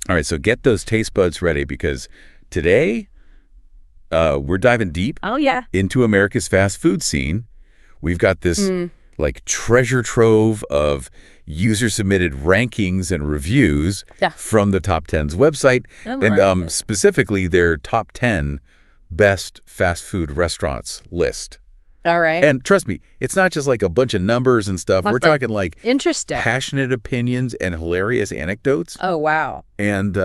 All right, so get those taste buds ready because today we're diving deep Oh, yeah. into America's fast food scene. We've got this like treasure trove of user-submitted rankings and reviews from the Top 10's website, and specifically their top 10 best fast food restaurants list. All right. And trust me, it's not just like a bunch of numbers and stuff. We're talking like interesting, passionate opinions and hilarious anecdotes. Oh, wow. And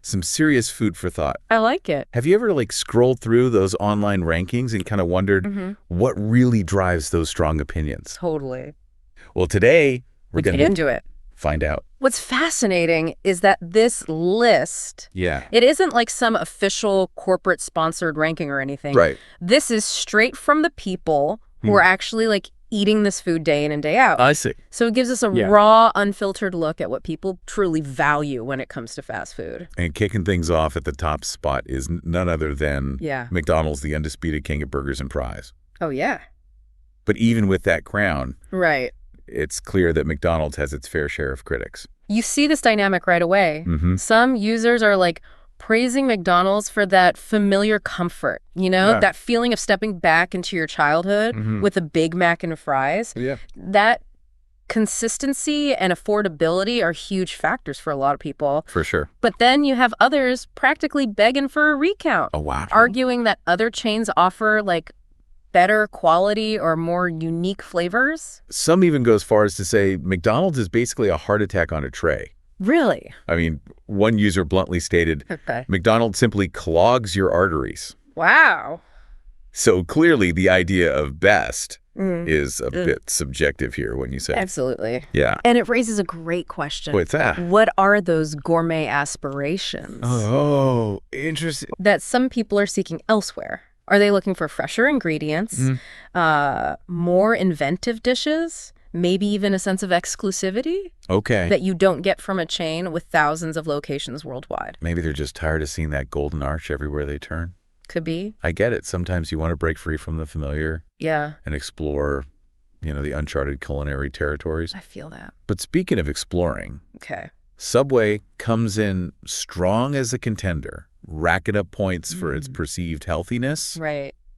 some serious food for thought. I like it. Have you ever like scrolled through those online rankings and kind of wondered what really drives those strong opinions? Totally. Well, today we're Get going to into it. find out. What's fascinating is that this list, it isn't like some official corporate sponsored ranking or anything. Right. This is straight from the people who are actually like eating this food day in and day out. I see. So it gives us a raw, unfiltered look at what people truly value when it comes to fast food. And kicking things off at the top spot is none other than McDonald's, the undisputed king of burgers and fries. Oh, yeah. But even with that crown, right, it's clear that McDonald's has its fair share of critics. You see this dynamic right away. Some users are like praising McDonald's for that familiar comfort, you know, that feeling of stepping back into your childhood with a Big Mac and fries. That consistency and affordability are huge factors for a lot of people. For sure. But then you have others practically begging for a recount. Oh, wow. Arguing that other chains offer like better quality or more unique flavors. Some even go as far as to say McDonald's is basically a heart attack on a tray. Really? I mean, one user bluntly stated, McDonald's simply clogs your arteries. Wow. So clearly the idea of best is a bit subjective here when you say. Absolutely. Yeah. And it raises a great question. What's that? What are those gourmet aspirations? Oh, interesting. That some people are seeking elsewhere. Are they looking for fresher ingredients, more inventive dishes, maybe even a sense of exclusivity? Okay. That you don't get from a chain with thousands of locations worldwide. Maybe they're just tired of seeing that golden arch everywhere they turn. Could be. I get it. Sometimes you want to break free from the familiar. Yeah. And explore, you know, the uncharted culinary territories. I feel that. But speaking of exploring, okay, Subway comes in strong as a contender, racking up points for its perceived healthiness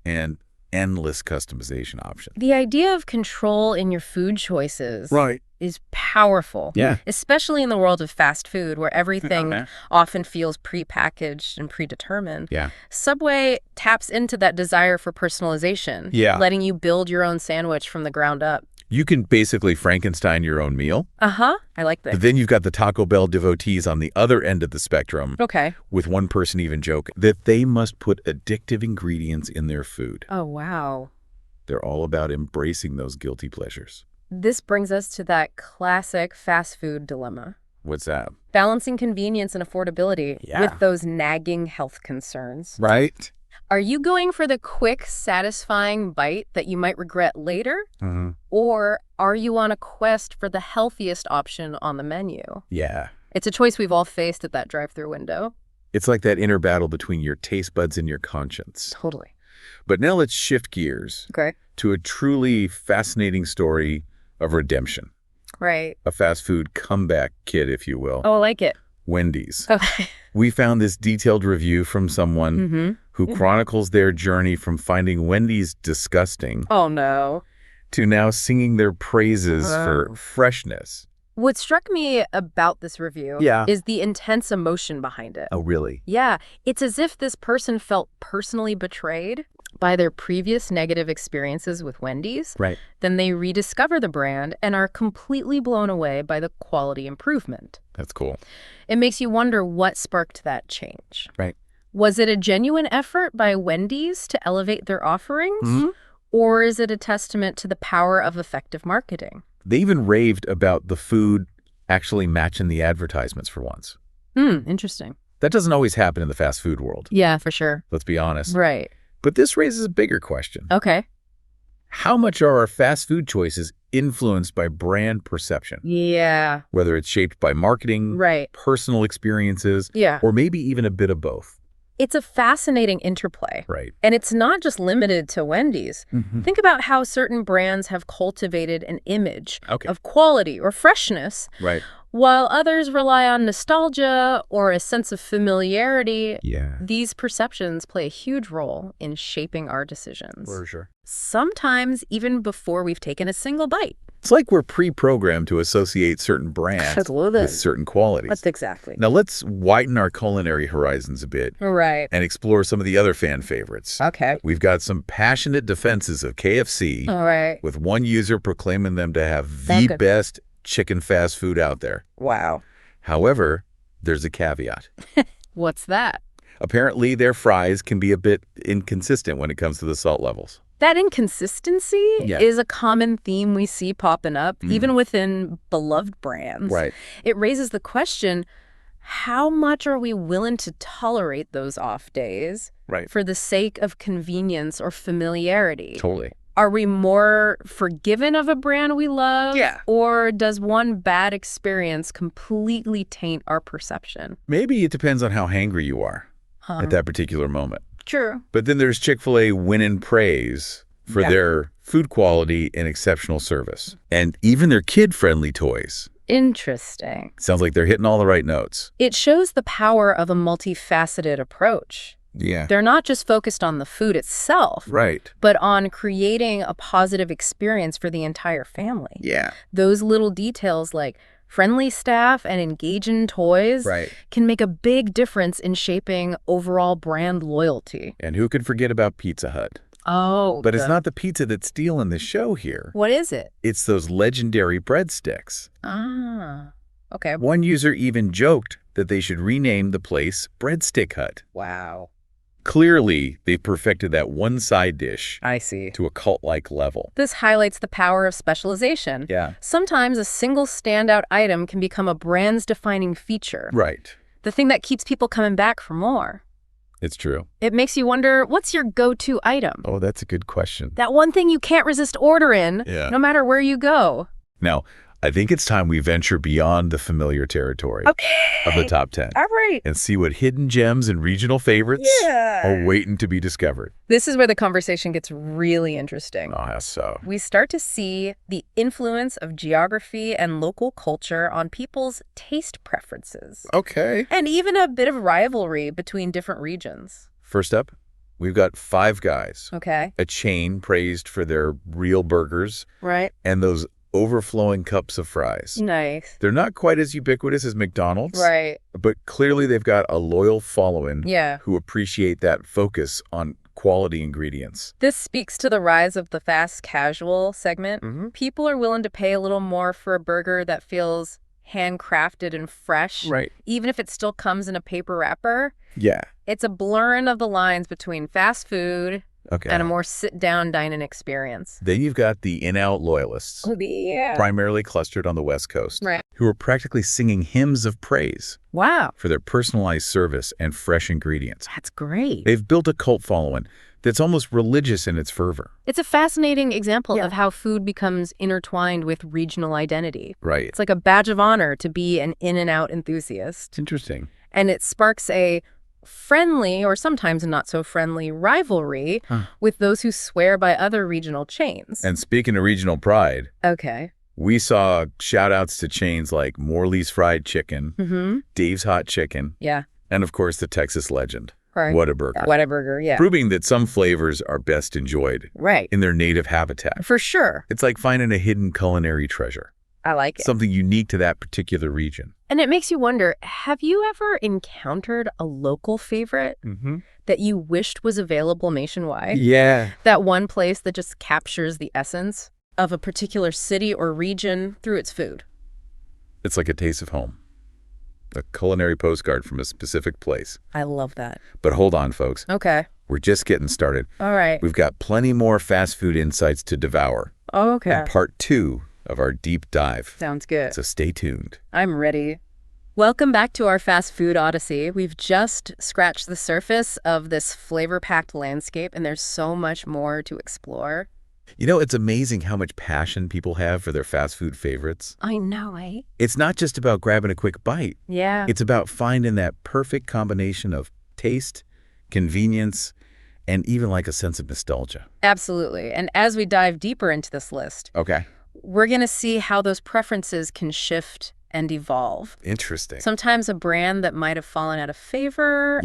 and endless customization options. The idea of control in your food choices is powerful, especially in the world of fast food where everything often feels prepackaged and predetermined. Subway taps into that desire for personalization, letting you build your own sandwich from the ground up. You can basically Frankenstein your own meal. I like that. But then you've got the Taco Bell devotees on the other end of the spectrum. With one person even joke that they must put addictive ingredients in their food. Oh, wow. They're all about embracing those guilty pleasures. This brings us to that classic fast food dilemma. What's that? Balancing convenience and affordability with those nagging health concerns. Right. Are you going for the quick, satisfying bite that you might regret later? Or are you on a quest for the healthiest option on the menu? Yeah. It's a choice we've all faced at that drive-thru window. It's like that inner battle between your taste buds and your conscience. Totally. But now let's shift gears to a truly fascinating story of redemption. Right. A fast food comeback kid, if you will. Oh, I like it. Wendy's. We found this detailed review from someone who chronicles their journey from finding Wendy's disgusting to now singing their praises for freshness. What struck me about this review is the intense emotion behind it. Oh, really? Yeah. It's as if this person felt personally betrayed by their previous negative experiences with Wendy's. Then they rediscover the brand and are completely blown away by the quality improvement. That's cool. It makes you wonder what sparked that change. Was it a genuine effort by Wendy's to elevate their offerings? Or is it a testament to the power of effective marketing? They even raved about the food actually matching the advertisements for once. Interesting. That doesn't always happen in the fast food world. Yeah, for sure. Let's be honest. Right. But this raises a bigger question. Okay. How much are our fast food choices influenced by brand perception? Yeah. Whether it's shaped by marketing, personal experiences, or maybe even a bit of both. It's a fascinating interplay. Right. And it's not just limited to Wendy's. Mm-hmm. Think about how certain brands have cultivated an image Okay. of quality or freshness, Right. while others rely on nostalgia or a sense of familiarity. Yeah. These perceptions play a huge role in shaping our decisions. For sure. Sometimes even before we've taken a single bite. It's like we're pre-programmed to associate certain brands Absolutely. with certain qualities. That's exactly. Now let's widen our culinary horizons a bit Right. and explore some of the other fan favorites. Okay. We've got some passionate defenses of KFC, All right. with one user proclaiming them to have That's the good. best chicken fast food out there. Wow. However, there's a caveat. What's that? Apparently, their fries can be a bit inconsistent when it comes to the salt levels. That inconsistency Yeah. is a common theme we see popping up, even within beloved brands. Right. It raises the question, how much are we willing to tolerate those off days Right. for the sake of convenience or familiarity? Totally. Are we more forgiving of a brand we love? Yeah. Or does one bad experience completely taint our perception? Maybe it depends on how hangry you are Huh. at that particular moment. True. But then there's Chick-fil-A winning praise for Yeah. their food quality and exceptional service. And even their kid-friendly toys. Interesting. Sounds like they're hitting all the right notes. It shows the power of a multifaceted approach. Yeah. They're not just focused on the food itself, Right. but on creating a positive experience for the entire family. Yeah. Those little details like friendly staff and engaging toys Right. can make a big difference in shaping overall brand loyalty. And who could forget about Pizza Hut? Oh, But it's not the pizza that's stealing the show here. What is it? It's those legendary breadsticks. Ah, okay. One user even joked that they should rename the place Breadstick Hut. Wow. Clearly, they've perfected that one side dish I see. to a cult-like level. This highlights the power of specialization. Yeah. Sometimes a single standout item can become a brand's defining feature. Right. The thing that keeps people coming back for more. It's true. It makes you wonder, what's your go-to item? Oh, that's a good question. That one thing you can't resist ordering, Yeah. no matter where you go. Now, I think it's time we venture beyond the familiar territory of the top 10 All right. and see what hidden gems and regional favorites are waiting to be discovered. This is where the conversation gets really interesting. Oh, how so? We start to see the influence of geography and local culture on people's taste preferences. Okay. And even a bit of rivalry between different regions. First up, we've got Five Guys, Okay. a chain praised for their real burgers Right. and those overflowing cups of fries. Nice. They're not quite as ubiquitous as McDonald's, Right. but clearly they've got a loyal following Yeah. who appreciate that focus on quality ingredients. This speaks to the rise of the fast casual segment. Mm-hmm. People are willing to pay a little more for a burger that feels handcrafted and fresh, Right. even if it still comes in a paper wrapper. Yeah. It's a blurring of the lines between fast food Okay. and a more sit-down dining experience. Then you've got the in-out loyalists, Yeah. primarily clustered on the West Coast, Right. who are practically singing hymns of praise Wow. for their personalized service and fresh ingredients. That's great. They've built a cult following that's almost religious in its fervor. It's a fascinating example of how food becomes intertwined with regional identity. Right. It's like a badge of honor to be an in-and-out enthusiast. It's interesting. And it sparks a friendly, or sometimes not so friendly, rivalry with those who swear by other regional chains. And speaking of regional pride, Okay. we saw shout-outs to chains like Morley's Fried Chicken, Mm-hmm. Dave's Hot Chicken, Yeah. and of course the Texas legend, Right. Whataburger, Whataburger, yeah. proving that some flavors are best enjoyed Right. in their native habitat. For sure. It's like finding a hidden culinary treasure, I like it. something unique to that particular region. And it makes you wonder, have you ever encountered a local favorite Mm-hmm. that you wished was available nationwide? Yeah. That one place that just captures the essence of a particular city or region through its food? It's like a taste of home, a culinary postcard from a specific place. I love that. But hold on, folks. Okay. We're just getting started. All right. We've got plenty more fast food insights to devour Okay. in part 2 of our deep dive. Sounds good. So stay tuned. I'm ready. Welcome back to our fast food odyssey. We've just scratched the surface of this flavor-packed landscape, and there's so much more to explore. You know, it's amazing how much passion people have for their fast food favorites. I know, right? It's not just about grabbing a quick bite. Yeah. It's about finding that perfect combination of taste convenience, and even like a sense of nostalgia. Absolutely. And as we dive deeper into this list, Okay. we're going to see how those preferences can shift and evolve. Interesting. Sometimes a brand that might have fallen out of favor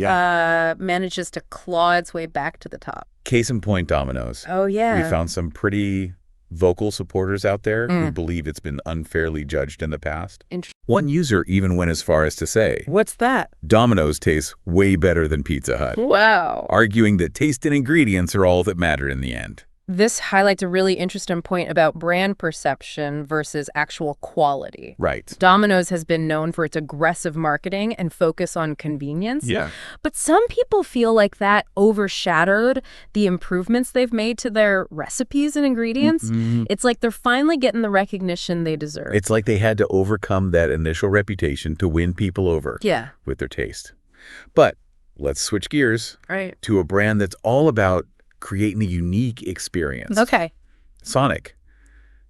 manages to claw its way back to the top. Case in point, Domino's. Oh, yeah. We found some pretty vocal supporters out there who believe it's been unfairly judged in the past. One user even went as far as to say, "What's that?" Domino's tastes way better than Pizza Hut. Wow. Arguing that taste and ingredients are all that matter in the end. This highlights a really interesting point about brand perception versus actual quality. Right. Domino's has been known for its aggressive marketing and focus on convenience. Yeah. But some people feel like that overshadowed the improvements they've made to their recipes and ingredients. It's like they're finally getting the recognition they deserve. It's like they had to overcome that initial reputation to win people over with their taste. But let's switch gears to a brand that's all about creating a unique experience. Okay. Sonic.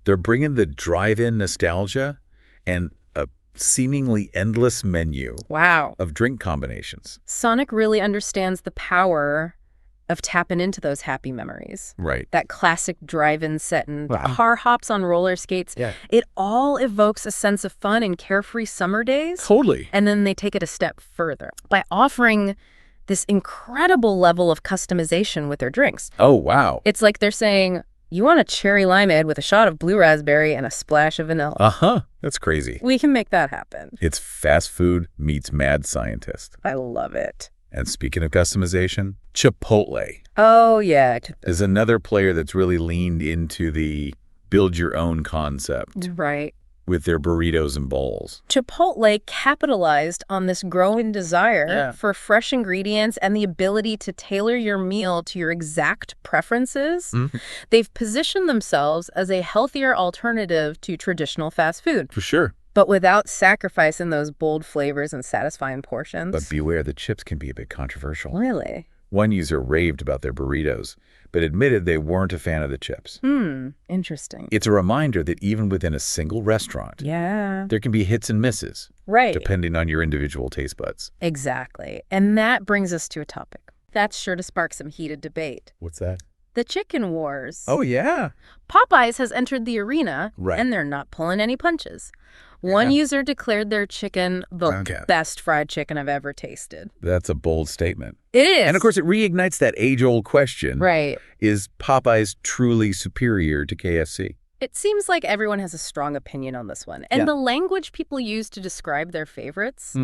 They're bringing the drive-in nostalgia and a seemingly endless menu of drink combinations. Sonic really understands the power of tapping into those happy memories. Right. That classic drive-in setting, car hops on roller skates. Yeah. It all evokes a sense of fun and carefree summer days. Totally. And then they take it a step further by offering this incredible level of customization with their drinks. Oh, wow. It's like they're saying, you want a cherry limeade with a shot of blue raspberry and a splash of vanilla. Uh-huh. That's crazy. We can make that happen. It's fast food meets mad scientist. I love it. And speaking of customization, Chipotle. Oh, yeah. Is another player that's really leaned into the build your own concept. Right. With their burritos and bowls. Chipotle capitalized on this growing desire for fresh ingredients and the ability to tailor your meal to your exact preferences. They've positioned themselves as a healthier alternative to traditional fast food. For sure. But without sacrificing those bold flavors and satisfying portions. But beware, the chips can be a bit controversial. Really? One user raved about their burritos, but admitted they weren't a fan of the chips. Interesting. It's a reminder that even within a single restaurant, there can be hits and misses, depending on your individual taste buds. Exactly. And that brings us to a topic that's sure to spark some heated debate. What's that? The chicken wars. Oh, yeah. Popeyes has entered the arena, and they're not pulling any punches. One user declared their chicken the best fried chicken I've ever tasted. That's a bold statement. It is. And, of course, it reignites that age-old question. Right. Is Popeyes truly superior to KFC? It seems like everyone has a strong opinion on this one. And the language people use to describe their favorites,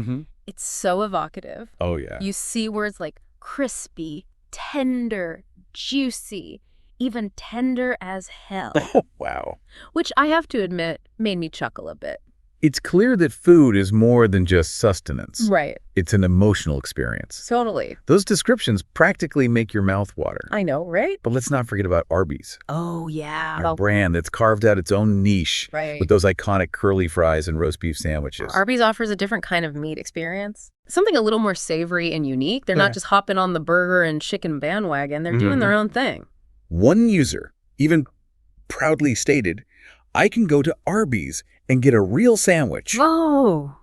it's so evocative. Oh, yeah. You see words like crispy, tender, juicy, even tender as hell. Oh, wow. Which I have to admit made me chuckle a bit. It's clear that food is more than just sustenance. Right. It's an emotional experience. Totally. Those descriptions practically make your mouth water. I know, right? But let's not forget about Arby's. Oh, yeah. Our brand that's carved out its own niche with those iconic curly fries and roast beef sandwiches. Arby's offers a different kind of meat experience. Something a little more savory and unique. They're not just hopping on the burger and chicken bandwagon. They're doing their own thing. One user even proudly stated, I can go to Arby's and get a real sandwich. Oh.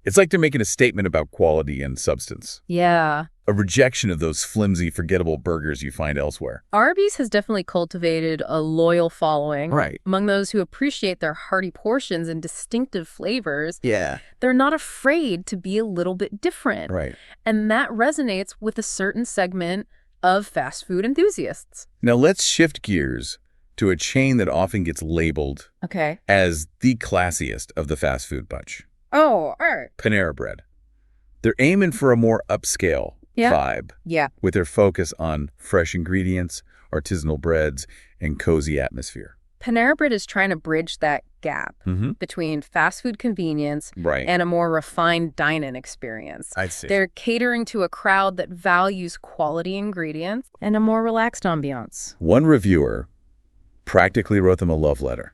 It's like they're making a statement about quality and substance. Yeah. A rejection of those flimsy, forgettable burgers you find elsewhere. Arby's has definitely cultivated a loyal following. Right. Among those who appreciate their hearty portions and distinctive flavors. Yeah. They're not afraid to be a little bit different. Right. And that resonates with a certain segment of fast food enthusiasts. Now let's shift gears to a chain that often gets labeled as the classiest of the fast food bunch. Oh, all right. Panera Bread. They're aiming for a more upscale vibe with their focus on fresh ingredients, artisanal breads, and cozy atmosphere. Panera Bread is trying to bridge that gap between fast food convenience and a more refined dine-in experience. I see. They're catering to a crowd that values quality ingredients and a more relaxed ambiance. One reviewer practically wrote them a love letter.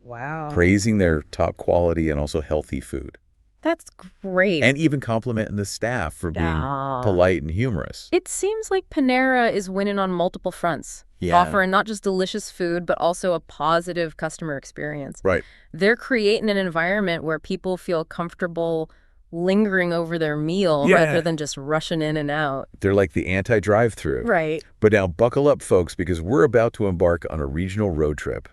Wow. Praising their top quality and also healthy food. That's great. And even complimenting the staff for being polite and humorous. It seems like Panera is winning on multiple fronts. Offering not just delicious food, but also a positive customer experience. Right. They're creating an environment where people feel comfortable lingering over their meal rather than just rushing in and out. They're like the anti-drive-through. Right. But now buckle up, folks, because we're about to embark on a regional road trip.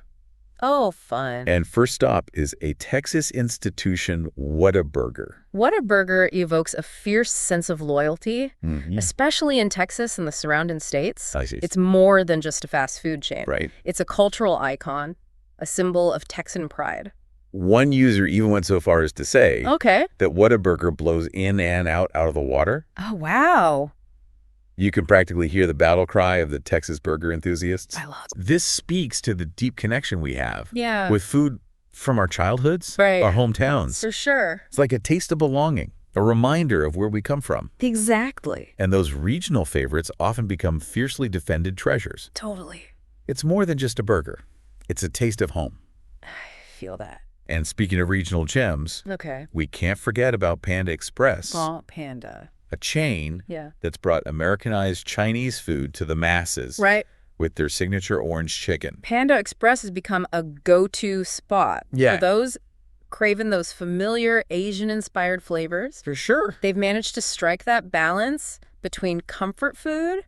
Oh, fun. And first stop is a Texas institution, Whataburger. Whataburger evokes a fierce sense of loyalty, especially in Texas and the surrounding states. I see. It's more than just a fast food chain. Right. It's a cultural icon, a symbol of Texan pride. One user even went so far as to say Okay. that Whataburger blows in and out of the water. Oh, wow. You can practically hear the battle cry of the Texas burger enthusiasts. I love it. This speaks to the deep connection we have Yeah. with food from our childhoods, Right. our hometowns. For sure. It's like a taste of belonging, a reminder of where we come from. Exactly. And those regional favorites often become fiercely defended treasures. Totally. It's more than just a burger. It's a taste of home. I feel that. And speaking of regional gems, Okay. we can't forget about Panda Express, Oh, Panda. a chain Yeah. that's brought Americanized Chinese food to the masses Right. with their signature orange chicken. Panda Express has become a go-to spot Yeah. for those craving those familiar Asian-inspired flavors. For sure. They've managed to strike that balance between comfort food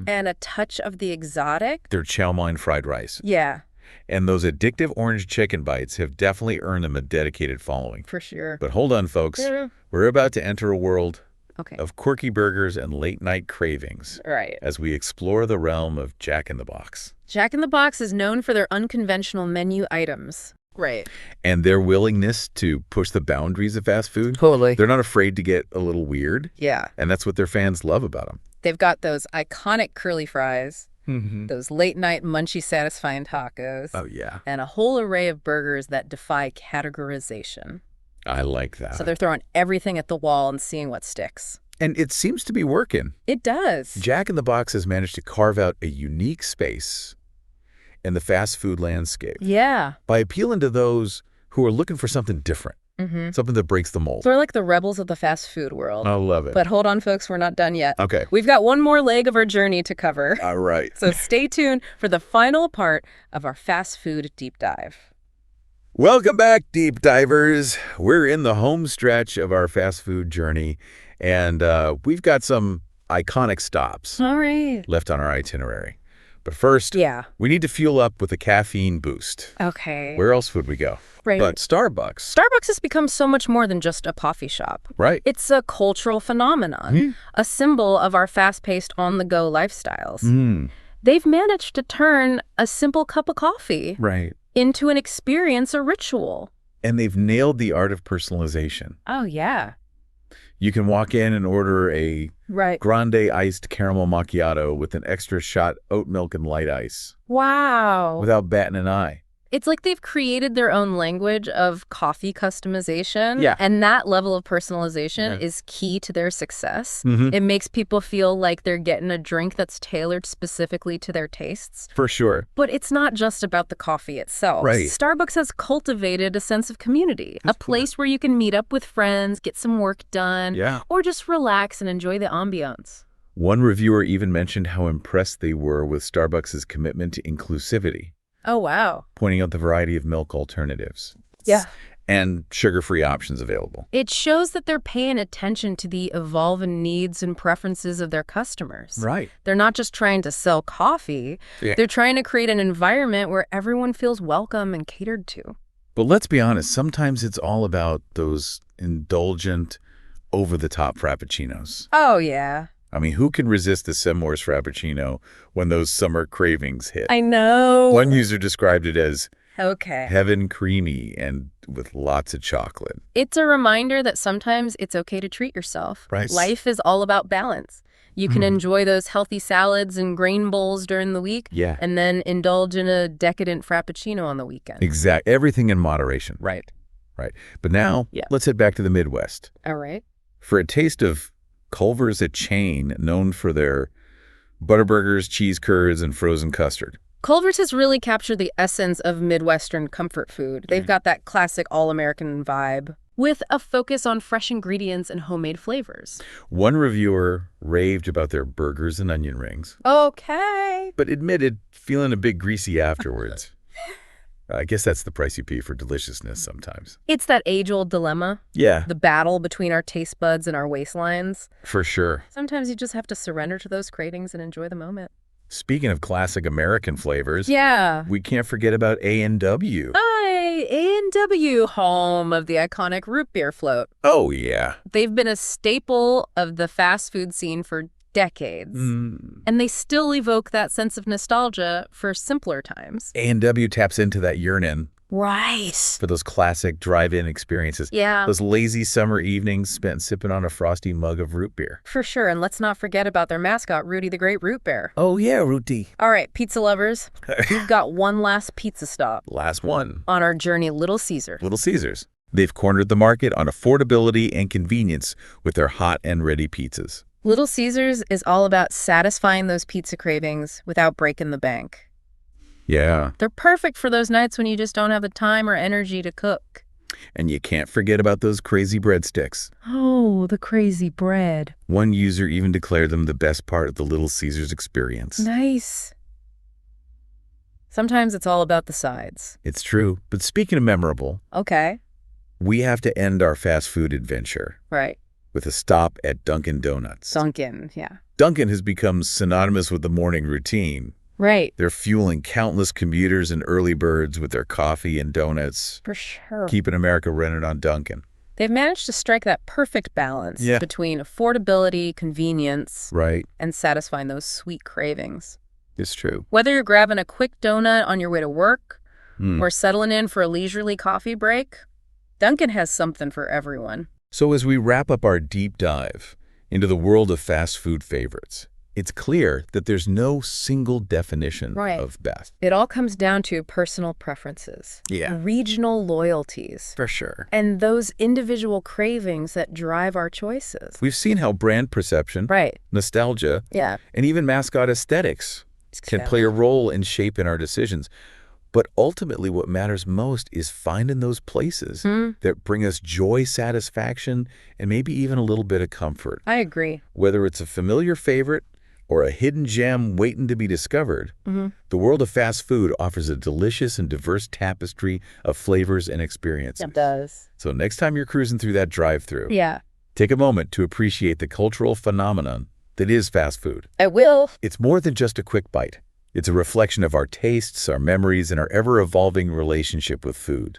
and a touch of the exotic. Their chow mein fried rice. Yeah, And those addictive orange chicken bites have definitely earned them a dedicated following. for sure. But hold on, folks. Yeah. We're about to enter a world Okay. of quirky burgers and late-night cravings Right. as we explore the realm of Jack in the Box. Jack in the Box is known for their unconventional menu items. Right. And their willingness to push the boundaries of fast food. Totally. They're not afraid to get a little weird. Yeah. And that's what their fans love about them. They've got those iconic curly fries, those late-night munchy satisfying tacos, Oh, yeah. and a whole array of burgers that defy categorization. I like that. So they're throwing everything at the wall and seeing what sticks. And it seems to be working. It does. Jack in the Box has managed to carve out a unique space in the fast food landscape Yeah. by appealing to those who are looking for something different, something that breaks the mold. So we're like the rebels of the fast food world. I love it. But hold on, folks, we're not done yet. Okay. We've got one more leg of our journey to cover. All right. So stay tuned for the final part of our fast food deep dive. Welcome back, deep divers. We're in the home stretch of our fast food journey, and we've got some iconic stops All right. left on our itinerary. But first, Yeah. we need to fuel up with a caffeine boost. Okay. Where else would we go? Right. But Starbucks. Starbucks has become so much more than just a coffee shop. Right. It's a cultural phenomenon, a symbol of our fast-paced, on-the-go lifestyles. They've managed to turn a simple cup of coffee Right. into an experience, a ritual. And they've nailed the art of personalization. Oh, yeah. You can walk in and order a Right. grande iced caramel macchiato with an extra shot oat milk and light ice Wow. without batting an eye. It's like they've created their own language of coffee customization. Yeah. And that level of personalization Yeah. is key to their success. Mhm. It makes people feel like they're getting a drink that's tailored specifically to their tastes. For sure. But it's not just about the coffee itself. Right. Starbucks has cultivated a sense of community, a place where you can meet up with friends, get some work done, Yeah. or just relax and enjoy the ambiance. One reviewer even mentioned how impressed they were with Starbucks' commitment to inclusivity, Oh, wow. pointing out the variety of milk alternatives. Yeah. And sugar-free options available. It shows that they're paying attention to the evolving needs and preferences of their customers. Right. They're not just trying to sell coffee. Yeah. They're trying to create an environment where everyone feels welcome and catered to. But let's be honest, sometimes it's all about those indulgent, over-the-top frappuccinos. Oh, yeah. I mean, who can resist the Semmore's Frappuccino when those summer cravings hit? I know. One user described it as Okay. heaven creamy and with lots of chocolate. It's a reminder that sometimes it's okay to treat yourself. Right. Life is all about balance. You can enjoy those healthy salads and grain bowls during the week, Yeah. and then indulge in a decadent frappuccino on the weekend. Exactly. Everything in moderation. Right. Right. But now, Yeah. let's head back to the Midwest All right. for a taste of Culver's, a chain known for their butterburgers, cheese curds, and frozen custard. Culver's has really captured the essence of Midwestern comfort food. They've got that classic all-American vibe with a focus on fresh ingredients and homemade flavors. One reviewer raved about their burgers and onion rings, Okay. but admitted feeling a bit greasy afterwards. I guess that's the price you pay for deliciousness sometimes. It's that age-old dilemma. Yeah. The battle between our taste buds and our waistlines. For sure. Sometimes you just have to surrender to those cravings and enjoy the moment. Speaking of classic American flavors, yeah, we can't forget about A&W. Hi, A&W, home of the iconic root beer float. Oh, yeah. They've been a staple of the fast food scene for decades. And they still evoke that sense of nostalgia for simpler times. A&W taps into that yearning. Right. For those classic drive-in experiences. Yeah. Those lazy summer evenings spent sipping on a frosty mug of root beer. For sure. And let's not forget about their mascot, Rudy the Great Root Bear. Oh, yeah, Rudy. All right, pizza lovers. We've got one last pizza stop. Last one. On our journey, Little Caesar. Little Caesars. They've cornered the market on affordability and convenience with their hot and ready pizzas. Little Caesars is all about satisfying those pizza cravings without breaking the bank. Yeah. They're perfect for those nights when you just don't have the time or energy to cook. And you can't forget about those crazy breadsticks. Oh, the crazy bread. One user even declared them the best part of the Little Caesars experience. Nice. Sometimes it's all about the sides. It's true. But speaking of memorable, okay, we have to end our fast food adventure. Right. With a stop at Dunkin' Donuts. Dunkin', yeah. Dunkin' has become synonymous with the morning routine. Right. They're fueling countless commuters and early birds with their coffee and donuts. For sure. Keeping America running on Dunkin'. They've managed to strike that perfect balance between affordability, convenience, and satisfying those sweet cravings. It's true. Whether you're grabbing a quick donut on your way to work or settling in for a leisurely coffee break, Dunkin' has something for everyone. So as we wrap up our deep dive into the world of fast food favorites, it's clear that there's no single definition of best. It all comes down to personal preferences, regional loyalties. For sure. And those individual cravings that drive our choices. We've seen how brand perception, nostalgia, and even mascot aesthetics can play a role in shaping our decisions. But ultimately, what matters most is finding those places that bring us joy, satisfaction, and maybe even a little bit of comfort. I agree. Whether it's a familiar favorite or a hidden gem waiting to be discovered, the world of fast food offers a delicious and diverse tapestry of flavors and experiences. It does. So next time you're cruising through that drive-thru, take a moment to appreciate the cultural phenomenon that is fast food. I will. It's more than just a quick bite. It's a reflection of our tastes, our memories, and our ever-evolving relationship with food.